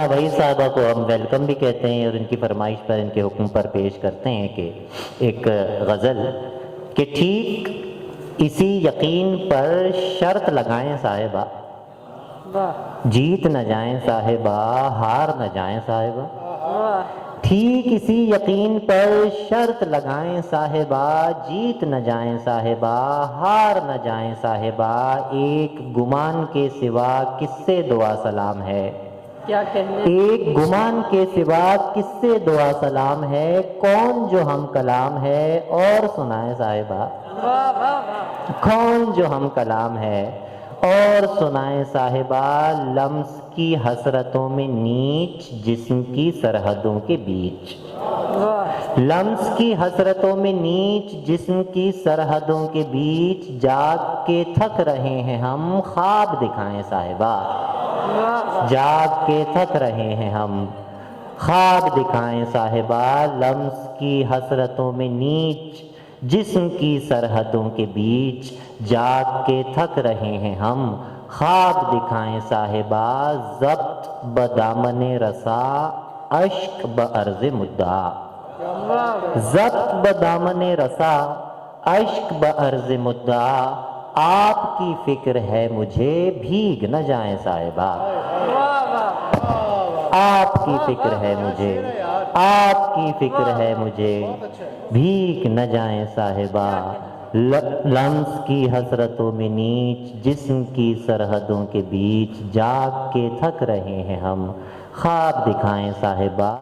وہی صاحبہ کو ہم ویلکم بھی کہتے ہیں اور ان کی فرمائش پر ان کے حکم پر پیش کرتے ہیں کہ ایک غزل کہ ٹھیک اسی یقین پر شرط لگائیں صاحبہ، جیت نہ جائیں صاحبہ، ہار نہ جائیں صاحبہ۔ ٹھیک اسی یقین پر شرط لگائیں صاحبہ، جیت نہ جائیں صاحبہ، ہار نہ جائیں صاحبہ، ایک گمان کے سوا کس سے دعا سلام ہے، ایک گمان کے سوا کس سے دعا سلام ہے، کون جو ہم کلام ہے اور سنائے صاحبہ، کون جو ہم کلام ہے اور سنائے صاحبہ، لمس کی حسرتوں میں نیچ جسم کی سرحدوں کے بیچ، لمس کی حسرتوں میں نیچ جسم کی سرحدوں کے بیچ، جاگ کے تھک رہے ہیں ہم خواب دکھائیں صاحبہ، جاگ کے تھک رہے ہیں ہم خواب دکھائیں صاحبہ، لمس کی حسرتوں میں نیچ جسم کی سرحدوں کے بیچ، جاگ کے تھک رہے ہیں ہم خواب دکھائیں صاحبہ، ضبط بدامن رسا اشک بعرض مدعا، ضبط بدامن رسا اشک بعرض مدعا، آپ کی فکر ہے مجھے بھیگ نہ جائیں صاحبہ، آپ کی فکر ہے مجھے، آپ کی فکر ہے مجھے بھیگ نہ جائیں صاحبہ، لمس کی حسرتوں میں نیچ جسم کی سرحدوں کے بیچ، جاگ کے تھک رہے ہیں ہم خواب دکھائیں صاحبہ۔